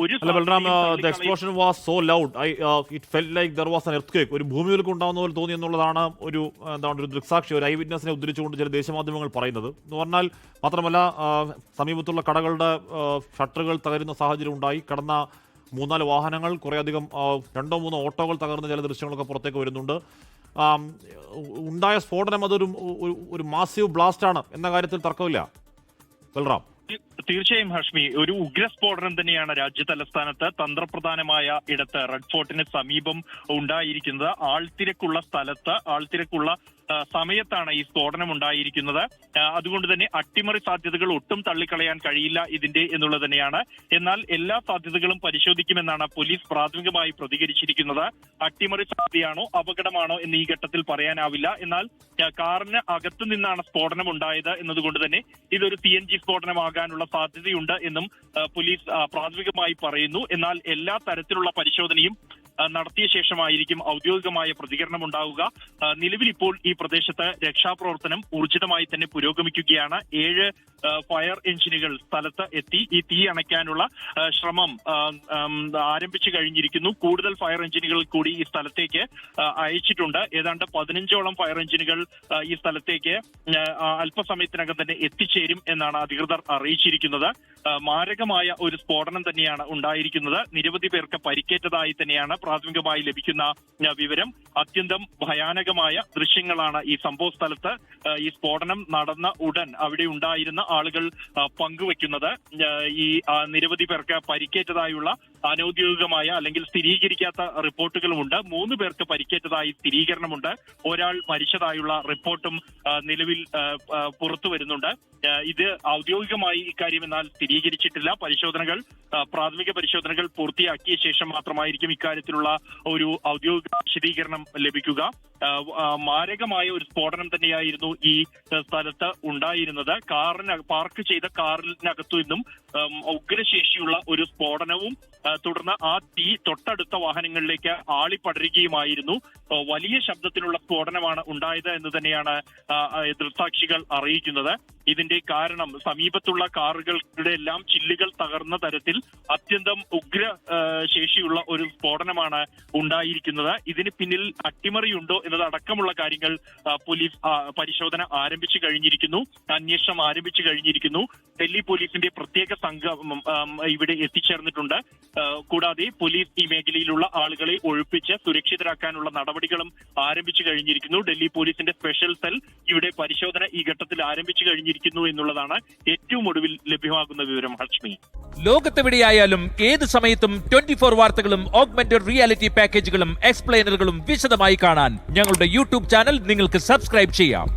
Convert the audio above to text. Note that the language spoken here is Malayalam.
ഒരു the explosion was so loud. It felt like there was an earthquake. ഒരു ഭൂമികുലുക്കം ഉണ്ടാകുന്ന പോലെ തോന്നി എന്നുള്ളതാണ് ഒരു ദൃക്സാക്ഷി, ഒരു ഐ വിറ്റ്നസിനെ ഉദ്ധരിച്ചുകൊണ്ട് ചില ദേശമാധ്യമങ്ങൾ പറയുന്നത്. എന്ന് പറഞ്ഞാൽ മാത്രമല്ല, സമീപത്തുള്ള കടകളുടെ ഷട്ടറുകൾ തകരുന്ന സാഹചര്യം ഉണ്ടായി. കടന്ന 3-4 വാഹനങ്ങൾ, കുറേയധികം 2-3 ഓട്ടോകൾ തകർന്ന ചില ദൃശ്യങ്ങളൊക്കെ പുറത്തേക്ക് വരുന്നുണ്ട്. ഉണ്ടായ സ്ഫോടനം ഒരു മാസീവ് ബ്ലാസ്റ്റാണ് എന്ന കാര്യത്തിൽ തർക്കമില്ല. ബൽറാം, തീർച്ചയായും ഹാഷ്മി, ഒരു ഉഗ്രസ്ഫോടനം തന്നെയാണ് രാജ്യ തലസ്ഥാനത്ത് തന്ത്രപ്രധാനമായ ഇടത്ത് റെഡ് ഫോർട്ടിന് സമീപം ഉണ്ടായിരിക്കുന്നത്. ആൾത്തിരക്കുള്ള സ്ഥലത്ത്, ആൾത്തിരക്കുള്ള സമയത്താണ് ഈ സ്ഫോടനം ഉണ്ടായിരിക്കുന്നത്. അതുകൊണ്ട് തന്നെ അട്ടിമറി സാധ്യതകൾ ഒട്ടും തള്ളിക്കളയാൻ കഴിയില്ല ഇതിന്റെ എന്നുള്ളത് തന്നെയാണ്. എന്നാൽ എല്ലാ സാധ്യതകളും പരിശോധിക്കുമെന്നാണ് പോലീസ് പ്രാഥമികമായി പ്രതികരിച്ചിരിക്കുന്നത്. അട്ടിമറി സാധ്യതയാണോ അപകടമാണോ എന്ന് ഈ ഘട്ടത്തിൽ പറയാനാവില്ല. എന്നാൽ കാറിന് അകത്തു നിന്നാണ് സ്ഫോടനം ഉണ്ടായത് എന്നതുകൊണ്ട് തന്നെ ഇതൊരു CNG സ്ഫോടനമാകാനുള്ള സാധ്യതയുണ്ട് എന്നും പോലീസ് പ്രാഥമികമായി പറയുന്നു. എന്നാൽ എല്ലാ തരത്തിലുള്ള പരിശോധനയും നടത്തിയ ശേഷമായിരിക്കും ഔദ്യോഗികമായ പ്രതികരണം ഉണ്ടാവുക. നിലവിൽ ഇപ്പോൾ ഈ പ്രദേശത്ത് രക്ഷാപ്രവർത്തനം ഊർജിതമായി തന്നെ പുരോഗമിക്കുകയാണ്. 7 ഫയർ എഞ്ചിനുകൾ സ്ഥലത്ത് എത്തി ഈ തീ അണയ്ക്കാനുള്ള ശ്രമം ആരംഭിച്ചു കഴിഞ്ഞിരിക്കുന്നു. കൂടുതൽ ഫയർ എഞ്ചിനുകൾ കൂടി ഈ സ്ഥലത്തേക്ക് അയച്ചിട്ടുണ്ട്. ഏതാണ്ട് 15ഓളം ഫയർ എഞ്ചിനുകൾ ഈ സ്ഥലത്തേക്ക് അല്പസമയത്തിനകം തന്നെ എത്തിച്ചേരും എന്നാണ് അധികൃതർ അറിയിച്ചിരിക്കുന്നത്. മാരകമായ ഒരു സ്ഫോടനം തന്നെയാണ് ഉണ്ടായിരിക്കുന്നത്. നിരവധി പേർക്ക് പരിക്കേറ്റതായി തന്നെയാണ് പ്രാഥമികമായി ലഭിക്കുന്ന വിവരം. അത്യന്തം ഭയാനകമായ ദൃശ്യങ്ങളാണ് ഈ സംഭവ സ്ഥലത്ത് ഈ സ്ഫോടനം നടന്ന ഉടൻ അവിടെ ഉണ്ടായിരുന്ന ആളുകൾ പങ്കുവെക്കുന്നത്. ഈ നിരവധി പേർക്ക് പരിക്കേറ്റതായുള്ള അനൌദ്യോഗികമായ അല്ലെങ്കിൽ സ്ഥിരീകരിക്കാത്ത റിപ്പോർട്ടുകളുമുണ്ട്. 3 പേർക്ക് പരിക്കേറ്റതായി സ്ഥിരീകരണമുണ്ട്. ഒരാൾ മരിച്ചതായുള്ള റിപ്പോർട്ടും നിലവിൽ പുറത്തു വരുന്നുണ്ട്. ഇത് ഔദ്യോഗികമായി ഇക്കാര്യം എന്നാൽ സ്ഥിരീകരിച്ചിട്ടില്ല. പ്രാഥമിക പരിശോധനകൾ പൂർത്തിയാക്കിയ ശേഷം മാത്രമായിരിക്കും ഇക്കാര്യത്തിലുള്ള ഒരു ഔദ്യോഗിക വിശദീകരണം ലഭിക്കുക. മാരകമായ ഒരു സ്ഫോടനം തന്നെയായിരുന്നു ഈ സ്ഥലത്ത് ഉണ്ടായിരുന്നത്. പാർക്ക് ചെയ്ത കാറിനകത്തു നിന്നും ഉഗ്രശേഷിയുള്ള ഒരു സ്ഫോടനവും തുടർന്ന് ആ തീ തൊട്ടടുത്ത വാഹനങ്ങളിലേക്ക് ആളിപ്പടരുകയുമായിരുന്നു. വലിയ ശബ്ദത്തിലുള്ള സ്ഫോടനമാണ് ഉണ്ടായത് എന്ന് തന്നെയാണ് ദൃക്സാക്ഷികൾ അറിയിക്കുന്നത്. ഇതിന്റെ കാരണം സമീപത്തുള്ള കാറുകളുടെ എല്ലാം ചില്ലുകൾ തകർന്ന തരത്തിൽ അത്യന്തം ഉഗ്ര ശേഷിയുള്ള ഒരു സ്ഫോടനമാണ് ഉണ്ടായിരിക്കുന്നത്. ഇതിന് പിന്നിൽ അട്ടിമറിയുണ്ടോ എന്നതടക്കമുള്ള കാര്യങ്ങൾ പോലീസ് പരിശോധന ആരംഭിച്ചു കഴിഞ്ഞിരിക്കുന്നു, അന്വേഷണം ആരംഭിച്ചു കഴിഞ്ഞിരിക്കുന്നു. ഡൽഹി പോലീസിന്റെ പ്രത്യേക സംഘം ഇവിടെ എത്തിച്ചേർന്നിട്ടുണ്ട്. കൂടാതെ പോലീസ് ഈ മേഖലയിലുള്ള ആളുകളെ ഒഴിപ്പിച്ച് സുരക്ഷിതരാക്കാനുള്ള നടപടികളും ആരംഭിച്ചു കഴിഞ്ഞിരിക്കുന്നു. ഡൽഹി പോലീസിന്റെ സ്പെഷ്യൽ സെൽ ഇവിടെ പരിശോധന ഈ ഘട്ടത്തിൽ ആരംഭിച്ചു കഴിഞ്ഞിരിക്കുന്നു എന്നുള്ളതാണ് ഏറ്റവും ഒടുവിൽ ലഭ്യമാകുന്ന വിവരം. ഹർഷ്മി, ലോകത്തെവിടെയായാലും ഏത് സമയത്തും 24 വാർത്തകളും ഓഗ്മെന്റഡ് റിയാലിറ്റി പാക്കേജുകളും എക്സ്പ്ലെയിനറുകളും വിശദമായി കാണാൻ ഞങ്ങളുടെ YouTube ചാനൽ നിങ്ങൾക്ക് സബ്സ്ക്രൈബ് ചെയ്യാം.